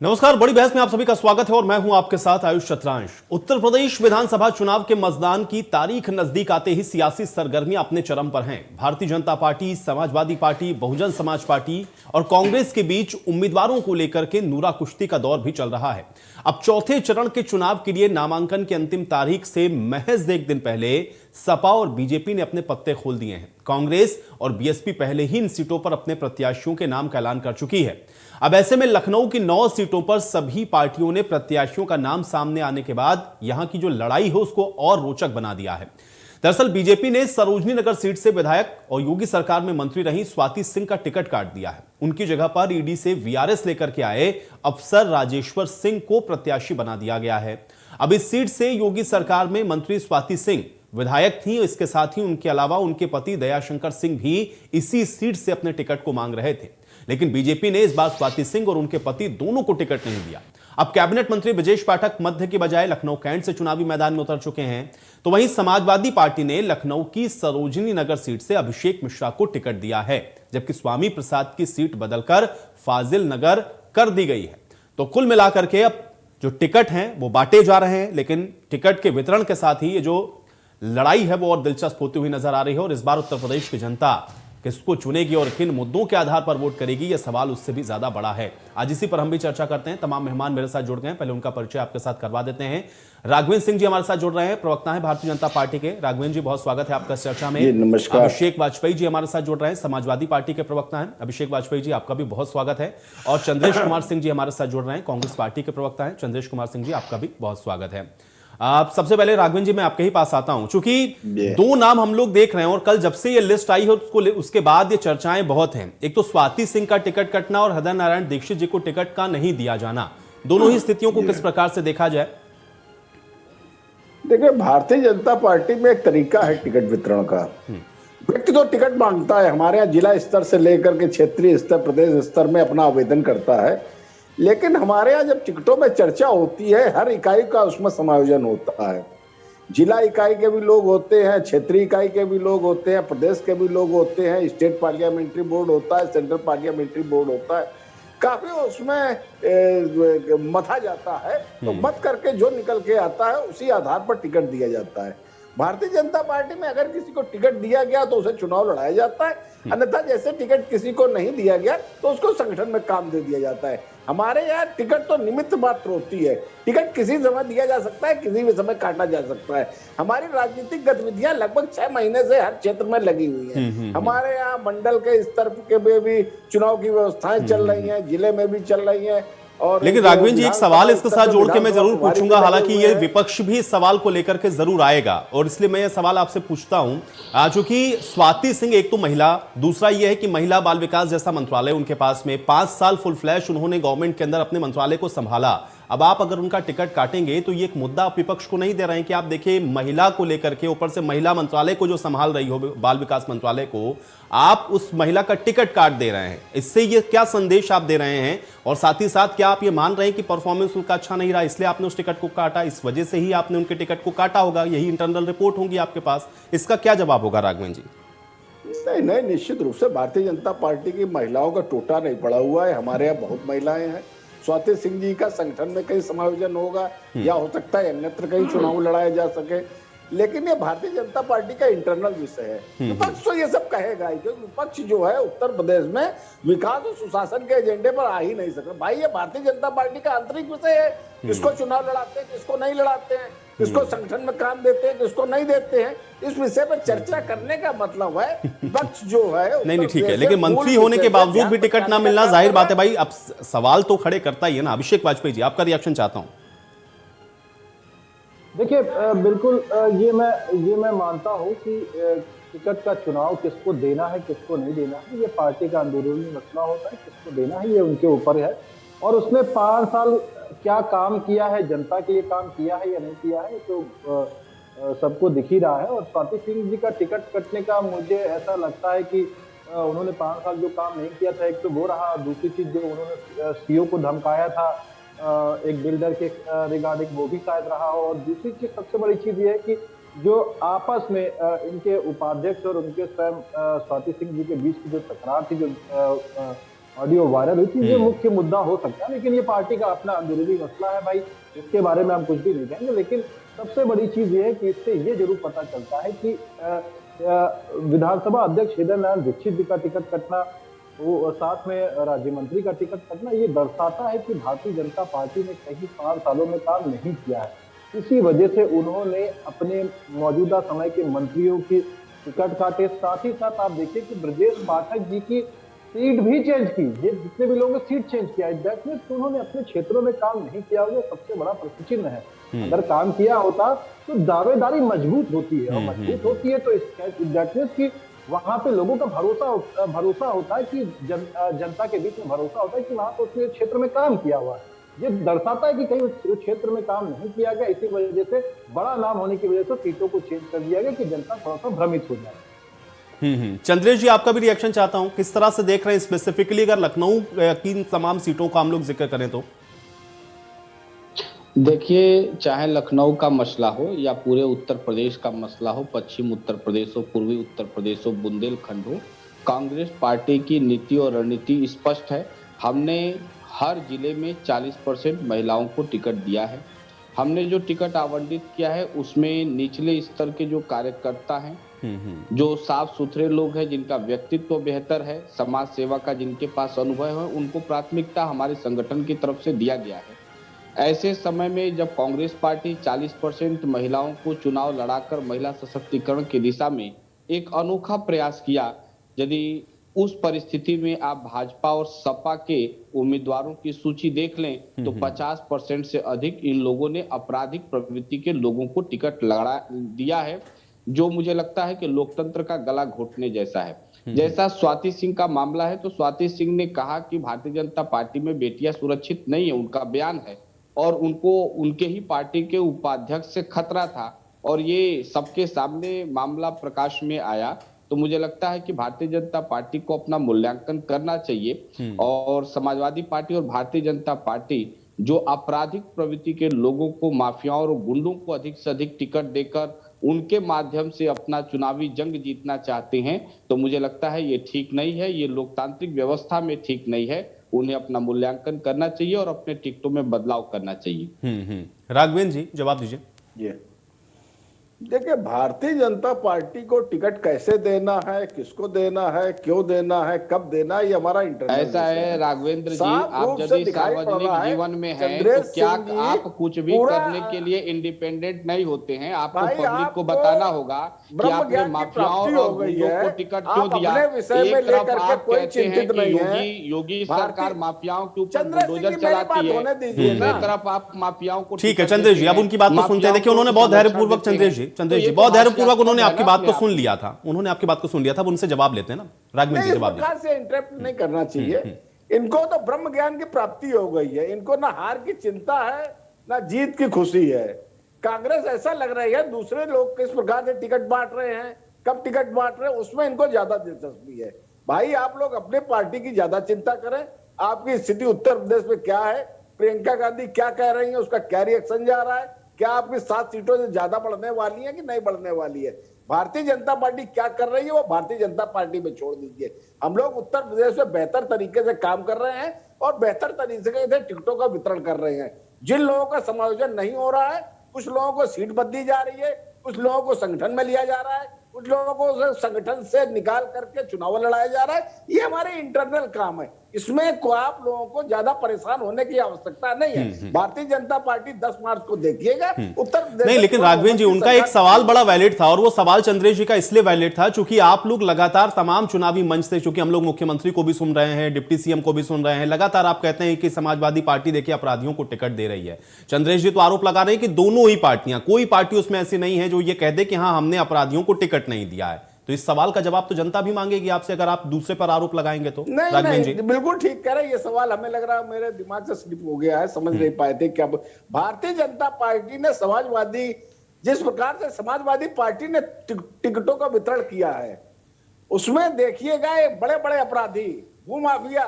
नमस्कार। बड़ी बहस में आप सभी का स्वागत है और मैं हूं आपके साथ आयुष चतुरांश। उत्तर प्रदेश विधानसभा चुनाव के मतदान की तारीख नजदीक आते ही सियासी सरगर्मियां अपने चरम पर हैं। Bharatiya Janata party, Samajwadi party, Bahujan Samaj party और कांग्रेस के बीच उम्मीदवारों को लेकर के नूरा कुश्ती का दौर भी चल रहा है। अब चौथे चरण के चुनाव के लिए नामांकन की अंतिम तारीख से महज एक दिन पहले सपा और बीजेपी ने अपने पत्ते खोल दिए हैं। कांग्रेस और बीएसपी पहले ही इन सीटों पर अपने प्रत्याशियों के नाम का ऐलान कर चुकी है। अब ऐसे में लखनऊ की 9 सीटों पर सभी पार्टियों ने प्रत्याशियों का नाम सामने आने के बाद यहां की जो लड़ाई है उसको और रोचक बना दिया है। दरअसल बीजेपी ने सरोजनी नगर सीट से विधायक और योगी सरकार में मंत्री रही स्वाति सिंह का टिकट काट दिया है। उनकी जगह पर ईडी से वीआरएस लेकर के आए अफसर राजेश्वर सिंह को प्रत्याशी बना दिया गया है। अब इस सीट से योगी सरकार में मंत्री स्वाति सिंह विधायक थी। इसके साथ ही उनके अलावा उनके पति दयाशंकर सिंह भी इसी सीट से अपने टिकट को मांग रहे थे, लेकिन बीजेपी ने इस बार स्वाति सिंह और उनके पति दोनों को टिकट नहीं दिया। अब कैबिनेट मंत्री ब्रजेश पाठक मध्य के बजाय लखनऊ कैंट से चुनावी मैदान में उतर चुके हैं। तो वहीं समाजवादी पार्टी ने लखनऊ की सरोजनी नगर सीट से अभिषेक मिश्रा को टिकट दिया है, जबकि स्वामी प्रसाद की सीट बदलकर फाजिल नगर कर दी गई है। तो कुल मिलाकर के अब जो टिकट हैं वो बांटे जा रहे हैं, लेकिन टिकट के वितरण के साथ ही ये जो लड़ाई है वो और दिलचस्प होती हुई नजर आ रही है। और इस बार उत्तर प्रदेश की जनता किसको चुनेगी और किन मुद्दों के आधार पर वोट करेगी, यह सवाल उससे भी ज्यादा बड़ा है। आज इसी पर हम भी चर्चा करते हैं। तमाम मेहमान मेरे साथ जुड़ गए हैं, पहले उनका परिचय आपके साथ करवा देते हैं। राघवेंद्र सिंह जी हमारे साथ जुड़ रहे हैं, प्रवक्ता हैं भारतीय जनता पार्टी के। राघवेंद्र जी बहुत स्वागत है आपका इस चर्चा में। नमस्कार। अभिषेक वाजपेयी जी हमारे साथ जुड़ रहे हैं, समाजवादी पार्टी के प्रवक्ता हैं। अभिषेक वाजपेयी जी आपका भी बहुत स्वागत है। और चंद्रेश कुमार सिंह जी हमारे साथ जुड़ रहे हैं, कांग्रेस पार्टी के प्रवक्ता हैं। चंद्रेश कुमार सिंह जी आपका भी बहुत स्वागत है। आप सबसे पहले राघवेंद्र जी मैं आपके ही पास आता हूं, क्योंकि दो नाम हम लोग देख रहे हैं और कल जब से ये लिस्ट आई है उसके बाद ये चर्चाएं बहुत हैं। एक तो स्वाति सिंह का टिकट कटना और हृदय नारायण दीक्षित जी को टिकट का नहीं दिया जाना, दोनों ही स्थितियों को किस प्रकार से देखा जाए? देखिए, भारतीय जनता पार्टी में एक तरीका है टिकट वितरण का। व्यक्ति तो टिकट मांगता है, हमारे यहाँ जिला स्तर से लेकर के क्षेत्रीय स्तर, प्रदेश स्तर में अपना आवेदन करता है, लेकिन हमारे यहाँ जब टिकटों में चर्चा होती है हर इकाई का उसमें समायोजन होता है। जिला इकाई के भी लोग होते हैं, क्षेत्रीय इकाई के भी लोग होते हैं, प्रदेश के भी लोग होते हैं, स्टेट पार्लियामेंट्री बोर्ड होता है, सेंट्रल पार्लियामेंट्री बोर्ड होता है। काफी उसमें मथा जाता है, तो मत करके जो निकल के आता है उसी आधार पर टिकट दिया जाता है। भारतीय जनता पार्टी में अगर किसी को टिकट दिया गया तो उसे चुनाव लड़ाया जाता है, अन्यथा जैसे टिकट किसी को नहीं दिया गया तो उसको संगठन में काम दे दिया जाता है। हमारे यहाँ टिकट तो निमित्त मात्र होती है। टिकट किसी समय दिया जा सकता है, किसी भी समय काटा जा सकता है। हमारी राजनीतिक गतिविधियां लगभग 6 महीने से हर क्षेत्र में लगी हुई हैं। हमारे यहाँ मंडल के स्तर के में भी चुनाव की व्यवस्थाएं चल रही हैं, जिले में भी चल रही हैं। और लेकिन राघवेंद्र जी एक सवाल इसके साथ जोड़ के मैं जरूर पूछूंगा, हालांकि ये विपक्ष भी इस सवाल को लेकर के जरूर आएगा और इसलिए मैं ये सवाल आपसे पूछता हूं। चूंकि स्वाति सिंह एक तो महिला, दूसरा ये है कि महिला बाल विकास जैसा मंत्रालय उनके पास में 5 साल फुल फ्लैश उन्होंने गवर्नमेंट के अंदर अपने मंत्रालय को संभाला। अब आप अगर उनका टिकट काटेंगे तो ये एक मुद्दा आप विपक्ष को नहीं दे रहे हैं कि आप देखिए महिला को लेकर के, ऊपर से महिला मंत्रालय को जो संभाल रही हो, बाल विकास मंत्रालय को, आप उस महिला का टिकट काट दे रहे हैं। इससे ये क्या संदेश आप दे रहे हैं? और साथ ही साथ क्या आप ये मान रहे हैं कि परफॉर्मेंस उनका अच्छा नहीं रहा इसलिए आपने उस टिकट को काटा, इस वजह से ही आपने उनके टिकट को काटा होगा? यही इंटरनल रिपोर्ट होंगी आपके पास, इसका क्या जवाब होगा राघवेंद्र जी? नहीं, निश्चित रूप से भारतीय जनता पार्टी की महिलाओं का टोटा नहीं पड़ा हुआ है। हमारे यहाँ बहुत महिलाएं हैं। स्वाति सिंह जी का संगठन में कहीं समायोजन होगा या हो सकता है अन्यत्र कहीं चुनाव लड़ाया जा सके, लेकिन ये भारतीय जनता पार्टी का इंटरनल विषय है। विपक्ष तो ये सब कहेगा ही, क्योंकि विपक्ष जो है उत्तर प्रदेश में विकास और सुशासन के एजेंडे पर आ ही नहीं सकता। भाई ये भारतीय जनता पार्टी का आंतरिक विषय है, किसको चुनाव लड़ाते हैं, किसको नहीं लड़ाते हैं, किसको संगठन में काम देते हैं, किसको नहीं देते हैं। इस विषय पर चर्चा करने का मतलब है विपक्ष जो है नहीं ठीक है, लेकिन मंत्री होने के बावजूद भी टिकट ना मिलना जाहिर बात है भाई, अब सवाल तो खड़े करता ही है ना। अभिषेक वाजपेयी जी आपका रिएक्शन चाहता हूं। देखिए, बिल्कुल ये मैं मानता हूं कि टिकट का चुनाव किसको देना है किसको नहीं देना है ये पार्टी का अंदरूनी मसला होता है। किसको देना है ये उनके ऊपर है, और उसने 5 साल क्या काम किया है, जनता के लिए काम किया है या नहीं किया है, तो सबको दिख ही रहा है। और स्वाति सिंह जी का टिकट कटने का मुझे ऐसा लगता है कि उन्होंने 5 साल जो काम नहीं किया था, एक तो वो रहा, दूसरी चीज जो उन्होंने सीओ को धमकाया था एक बिल्डर के रिगार्डिंग, वो भी शायद रहा हो। और दूसरी चीज, सबसे बड़ी चीज ये है कि जो आपस में इनके उपाध्यक्ष और उनके स्वयं स्वाति सिंह जी के बीच की जो तकरार थी, जो ऑडियो वायरल हुई थी, ये मुख्य मुद्दा हो सकता है। लेकिन ये पार्टी का अपना अंदरूनी मसला है भाई, इसके बारे में हम कुछ भी नहीं कहेंगे। लेकिन सबसे बड़ी चीज ये है कि इससे ये जरूर पता चलता है कि विधानसभा अध्यक्ष हृदय नारायण दीक्षित जी का टिकट कटना, वो साथ में राज्य मंत्री का टिकट कटना, ये दर्शाता है कि भारतीय जनता पार्टी ने कहीं 5 सालों में काम नहीं किया है। इसी वजह से उन्होंने अपने मौजूदा समय के मंत्रियों की टिकट काटे। साथ ही साथ आप देखिए कि ब्रजेश पाठक जी की सीट भी चेंज की, जितने भी लोगों ने सीट चेंज किया, दैट मींस उन्होंने अपने क्षेत्रों में काम नहीं किया, वो सबसे बड़ा प्रश्न चिन्ह है। अगर काम किया होता तो दावेदारी मजबूत होती है, और मजबूत होती है तो दैट मींस कि वहां पे लोगों का भरोसा होता है कि जनता के बीच में भरोसा होता है कि वहां तो उसने क्षेत्र में काम किया हुआ है। ये दर्शाता है कि कहीं उस क्षेत्र में काम नहीं किया गया, इसी वजह से बड़ा नाम होने की वजह से सीटों को चेंज कर दिया गया कि जनता थोड़ा सा भ्रमित हो जाए। चंद्रेश जी, आपका भी रिएक्शन चाहता हूं, किस तरह से देख रहे हैं स्पेसिफिकली अगर लखनऊ की इन तमाम सीटों का हम लोग जिक्र करें तो? देखिए, चाहे लखनऊ का मसला हो या पूरे उत्तर प्रदेश का मसला हो, पश्चिम उत्तर प्रदेश हो, पूर्वी उत्तर प्रदेश हो, बुंदेलखंड हो, कांग्रेस पार्टी की नीति और रणनीति स्पष्ट है। हमने हर जिले में 40% महिलाओं को टिकट दिया है। हमने जो टिकट आवंटित किया है उसमें निचले स्तर के जो कार्यकर्ता हैं, जो साफ सुथरे लोग हैं, जिनका व्यक्तित्व बेहतर है, समाज सेवा का जिनके पास अनुभव है, उनको प्राथमिकता हमारे संगठन की तरफ से दिया गया है। ऐसे समय में जब कांग्रेस पार्टी 40% महिलाओं को चुनाव लड़ाकर महिला सशक्तिकरण की दिशा में एक अनोखा प्रयास किया, यदि उस परिस्थिति में आप भाजपा और सपा के उम्मीदवारों की सूची देख लें तो 50% से अधिक इन लोगों ने आपराधिक प्रवृत्ति के लोगों को टिकट लड़ा दिया है, जो मुझे लगता है कि लोकतंत्र का गला घोटने जैसा है। जैसा स्वाति सिंह का मामला है, तो स्वाति सिंह ने कहा कि भारतीय जनता पार्टी में बेटियां सुरक्षित नहीं है, उनका बयान है, और उनको उनके ही पार्टी के उपाध्यक्ष से खतरा था, और ये सबके सामने मामला प्रकाश में आया। तो मुझे लगता है कि भारतीय जनता पार्टी को अपना मूल्यांकन करना चाहिए, और समाजवादी पार्टी और भारतीय जनता पार्टी जो आपराधिक प्रवृत्ति के लोगों को, माफियाओं और गुंडों को अधिक से अधिक टिकट देकर उनके माध्यम से अपना चुनावी जंग जीतना चाहते हैं, तो मुझे लगता है ये ठीक नहीं है, ये लोकतांत्रिक व्यवस्था में ठीक नहीं है। उन्हें अपना मूल्यांकन करना चाहिए और अपने टिकटों में बदलाव करना चाहिए। राघवेंद्र जी, जवाब दीजिए। देखिए, भारतीय जनता पार्टी को टिकट कैसे देना है, किसको देना है, क्यों देना है, कब देना है, ये हमारा इंटरनल ऐसा है राघवेंद्र जी, आप यदि सार्वजनिक जीवन में हैं तो क्या आप कुछ भी करने के लिए इंडिपेंडेंट नहीं होते हैं? आपको पब्लिक को बताना होगा कि आपने माफियाओं और गुंडों को टिकट क्यों दिया। एक तरफ आप कहते हैं कि योगी सरकार माफियाओं के ऊपर बुलडोजर चलाती है, दूसरी तरफ आप माफियाओं को। ठीक है चंद्रेश जी, अब उनकी बात को सुनते हैं। देखिए, उन्होंने बहुत धैर्यपूर्वक चंद्रेश जी बहुत धैर्यपूर्वक उन्होंने आपकी बात को सुन लिया था, अब उनसे जवाब लेते हैं ना। राघवेंद्र जी, जवाब दीजिए। से इंटरप्ट नहीं करना चाहिए। इनको तो ब्रह्म ज्ञान की प्राप्ति हो गई है, इनको ना हार की चिंता है ना जीत की खुशी है। कांग्रेस ऐसा लग रही है दूसरे लोग किस प्रकार से टिकट बांट रहे हैं, कब टिकट बांट रहे हैं, उसमें इनको ज्यादा दिलचस्पी है। भाई, आप लोग अपने पार्टी की ज्यादा चिंता करें। आपकी स्थिति उत्तर प्रदेश में क्या है, प्रियंका गांधी क्या कह रही है, उसका क्या रिएक्शन जा रहा है, क्या आपकी 7 सीटों से ज्यादा बढ़ने वाली है कि नहीं बढ़ने वाली है, भारतीय जनता पार्टी क्या कर रही है, वो भारतीय जनता पार्टी में छोड़ दीजिए। हम लोग उत्तर प्रदेश में बेहतर तरीके से काम कर रहे हैं और बेहतर तरीके से टिकटों का वितरण कर रहे हैं। जिन लोगों का समायोजन नहीं हो रहा है, कुछ लोगों को सीट बदली जा रही है, कुछ लोगों को संगठन में लिया जा रहा है, कुछ लोगों को संगठन से निकाल करके चुनाव लड़ाया जा रहा है। ये हमारे इंटरनल काम है, इसमें को आप लोगों को ज्यादा परेशान होने की आवश्यकता नहीं है। भारतीय जनता पार्टी 10 मार्च को देखिएगा उत्तर प्रदेश नहीं। लेकिन राघवेंद्र जी, उनका एक सवाल बड़ा वैलिड था, और वो सवाल चंद्रेश जी का इसलिए वैलिड था चूंकि आप लोग लगातार तमाम चुनावी मंच से, चूंकि हम लोग मुख्यमंत्री को भी सुन रहे हैं, डिप्टी सीएम को भी सुन रहे हैं, लगातार आप कहते हैं कि समाजवादी पार्टी देखिए अपराधियों को टिकट दे रही है। चंद्रेश जी तो आरोप लगा रहे हैं कि दोनों ही पार्टियां, कोई पार्टी उसमें ऐसी नहीं है जो ये कह दे कि हाँ हमने अपराधियों को टिकट नहीं दिया है। तो इस सवाल का जवाब तो जनता भी मांगेगी आपसे, अगर आप दूसरे पर आरोप लगाएंगे तो। नहीं, बिल्कुल ठीक कह रहे हैं। ये सवाल हमें लग रहा है मेरे दिमाग से स्लिप हो गया है, समझ नहीं पाए थे क्या। भारतीय जनता पार्टी ने समाजवादी, जिस प्रकार से समाजवादी पार्टी ने टिकटों का वितरण किया है, उसमें देखिएगा ये बड़े बड़े अपराधी, भूमाफिया,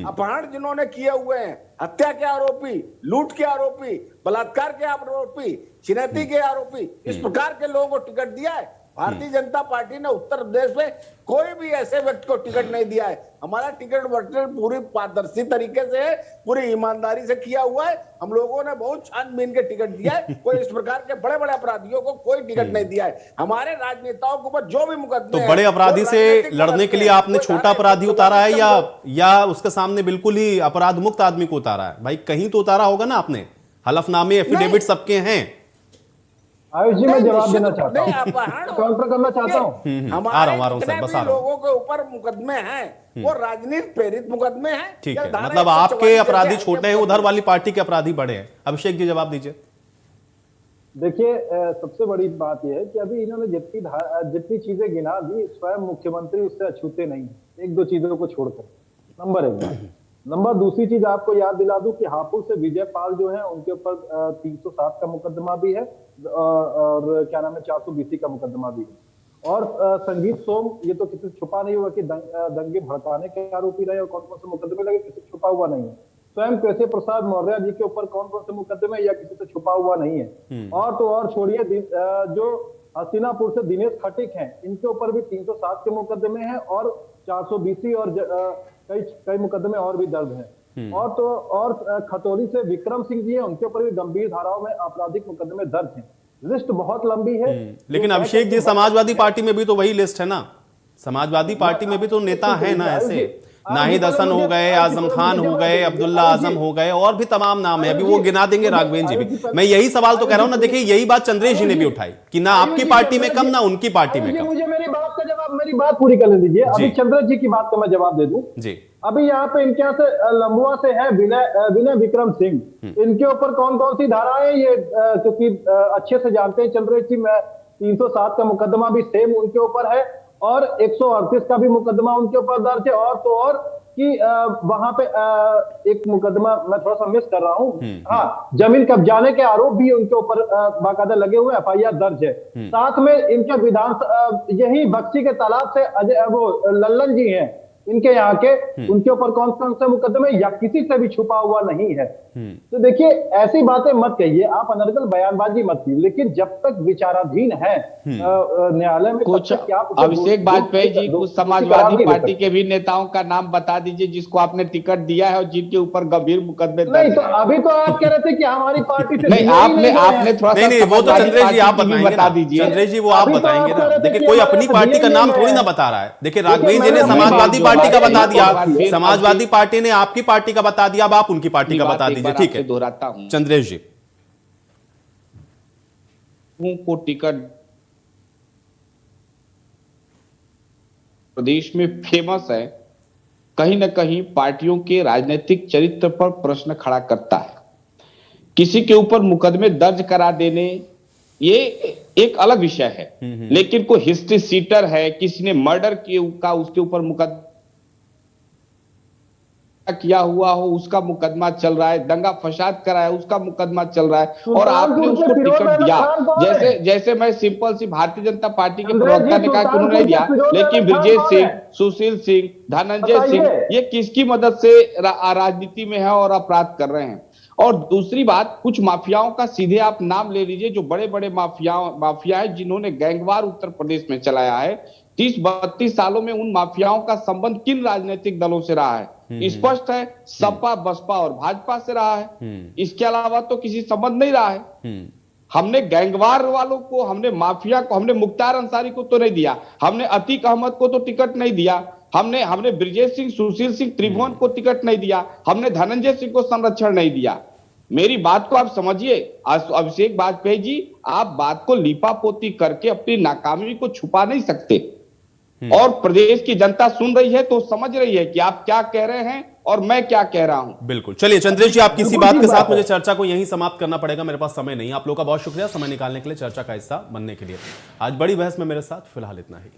अपहरण जिन्होंने किए हुए हैं, हत्या के आरोपी, लूट के आरोपी, बलात्कार के आरोपी, छिनैती के आरोपी, इस प्रकार के लोगों को टिकट दिया है। भारतीय जनता पार्टी ने उत्तर प्रदेश में कोई भी ऐसे व्यक्ति को टिकट नहीं दिया है। हमारा टिकट बंटन पूरी पारदर्शी तरीके से है, पूरी ईमानदारी से किया हुआ है। हम लोगों ने बहुत छानबीन के टिकट दिया है। कोई इस प्रकार के बड़े बड़े अपराधियों को कोई टिकट नहीं दिया है। हमारे राजनेताओं के ऊपर जो भी मुकदमे तो बड़े अपराधी से लड़ने के लिए आपने छोटा अपराधी उतारा है या उसके सामने बिल्कुल ही अपराध मुक्त आदमी को उतारा है? भाई कहीं तो उतारा होगा ना आपने, हलफनामे एफिडेविट सबके हैं। आयुष जी, मैं जवाब देना चाहता हूँ, अपहरण काउंटर करना चाहता हूँ। आ रहा हूँ सर, बस आ रहा हूँ। लोगों के ऊपर मुकदमे हैं वो राजनीति प्रेरित मुकदमे हैं। ठीक है, मतलब आपके अपराधी छोटे हैं, उधर वाली पार्टी के अपराधी बड़े हैं। अभिषेक जी जवाब दीजिए। देखिए, सबसे बड़ी बात यह है कि अभी इन्होंने जितनी चीजें गिना दी, स्वयं मुख्यमंत्री उससे अछूते नहीं है, एक दो चीजों को छोड़कर। नंबर एक। नंबर दूसरी चीज आपको याद दिला दूं कि हापुड़ से विजय पाल जो है उनके ऊपर 307 का मुकदमा भी है और क्या नाम है 420 का मुकदमा भी है। और संगीत सोम, ये तो किसी से छुपा नहीं हुआ कि दंगे भड़काने के आरोपी रहे और कौन कौन से मुकदमे लगे, किसी से छुपा हुआ नहीं है। स्वयं केशव प्रसाद मौर्य जी के ऊपर कौन कौन से मुकदमे या किसी से छुपा हुआ नहीं है। और तो और छोड़िए, जो हसीनापुर से दिनेश खटिक हैं, इनके ऊपर भी 307 के मुकदमे हैं और 420 और कई मुकदमे और भी दर्ज हैं। और खतौली से विक्रम सिंह जी हैं, उनके ऊपर भी गंभीर धाराओं में आपराधिक मुकदमे दर्ज हैं। लिस्ट बहुत लंबी है। लेकिन अभिषेक जी, समाजवादी पार्टी में भी तो वही लिस्ट है ना। समाजवादी पार्टी में भी तो नेता है ना ऐसे, नाहिद हसन हो गए, आजम खान हो गए, अब्दुल्ला आजम हो गए, और भी तमाम नाम है। अभी वो गिना देंगे राघवेंद्र जी भी। मैं यही सवाल तो कह रहा हूं ना। देखिए, यही बात चंद्रेश जी ने भी उठाई कि ना आपकी पार्टी में कम, ना उनकी पार्टी में कम। मुझे मेरी बात पूरी करने दीजिए। अभी चंद्रेश जी की बात का मैं जवाब दे दूं जी। अभी यहाँ पे इनके यहाँ से लंबुआ से है विनय विक्रम सिंह, इनके ऊपर कौन कौन सी धाराएं ये क्योंकि अच्छे से जानते हैं चंद्रेश जी। मैं 307 का मुकदमा भी सेम उनके ऊपर है और 138 का भी मुकदमा उनके ऊपर दर्ज है। और तो और कि वहां पे एक मुकदमा मैं थोड़ा सा मिस कर रहा हूँ, हाँ, जमीन कब्जाने के आरोप भी उनके ऊपर बाकायदा लगे हुए FIR दर्ज है। साथ में इनके यही बक्सी के तालाब से वो लल्लन जी हैं, इनके यहाँ के, उनके ऊपर कौन कौन से मुकदमे या किसी से भी छुपा हुआ नहीं है। तो देखिए, ऐसी बातें मत कहिए, आप अनर्गल बयानबाजी मत कीजिए, लेकिन जब तक विचाराधीन है न्यायालय में, कुछ अभिषेक वाजपेयी जी, कुछ समाजवादी पार्टी के भी नेताओं का नाम बता दीजिए जिसको आपने टिकट दिया है और जिनके ऊपर गंभीर मुकदमे नहीं। तो अभी तो आप कह रहे थे कि हमारी पार्टी से नहीं, आपने थोड़ा सा नहीं, वो तो चंद्रेश जी आप बताएंगे, बता दीजिए चंद्रेश जी, वो आप बताएंगे ना। देखिए, कोई अपनी पार्टी का नाम थोड़ी ना बता रहा है। देखिए, राघवेंद्र जी ने समाजवादी पार्टी का बता दिया, समाजवादी पार्टी ने आपकी पार्टी का बता दिया, अब आप उनकी पार्टी का बता दीजिए। ठीक है, दोहराता हूं, चंद्रेश जी को टिकट प्रदेश में फेमस है, कहीं ना कहीं पार्टियों के राजनीतिक चरित्र पर प्रश्न खड़ा करता है। किसी के ऊपर मुकदमे दर्ज करा देने ये एक अलग विषय है, लेकिन कोई हिस्ट्री सीटर है, किसी ने मर्डर का उसके ऊपर मुकदमा किया हुआ हो, उसका मुकदमा चल रहा है, दंगा फसाद करा है, उसका मुकदमा चल रहा है, और आपने उसको टिकट दिया। जैसे मैं सिंपल सी भारतीय जनता पार्टी के प्रवक्ता ने कहा कि उन्होंने नहीं दिया, लेकिन ब्रजेश सिंह, सुशील सिंह, धनंजय सिंह, ये किसकी मदद से राजनीति में है और अपराध कर रहे हैं। और दूसरी बात, कुछ माफियाओं का सीधे आप नाम ले लीजिए, जो बड़े बड़े माफिया है जिन्होंने गैंगवार उत्तर प्रदेश में चलाया है। 30-32 सालों में उन माफियाओं का संबंध किन राजनीतिक दलों से रहा है? स्पष्ट है, सपा, बसपा और भाजपा से रहा है। इसके अलावा तो किसी संबंध नहीं रहा है। हमने गैंगवार वालों को, हमने माफिया को, हमने मुख्तार अंसारी को तो नहीं दिया, हमने अतीक अहमद को तो टिकट नहीं दिया, हमने ब्रजेश सिंह, सुशील सिंह, त्रिभुवन को टिकट नहीं दिया, हमने धनंजय सिंह को संरक्षण नहीं दिया। मेरी बात को आप समझिए अभिषेक वाजपेयी जी, आप बात को लीपापोती करके अपनी नाकामी को छुपा नहीं सकते। और प्रदेश की जनता सुन रही है तो समझ रही है कि आप क्या कह रहे हैं और मैं क्या कह रहा हूं। बिल्कुल। चलिए चंद्रेश जी, आप किसी बात के साथ मुझे चर्चा को यहीं समाप्त करना पड़ेगा, मेरे पास समय नहीं। आप लोगों का बहुत शुक्रिया समय निकालने के लिए, चर्चा का हिस्सा बनने के लिए। आज बड़ी बहस में मेरे साथ फिलहाल इतना ही।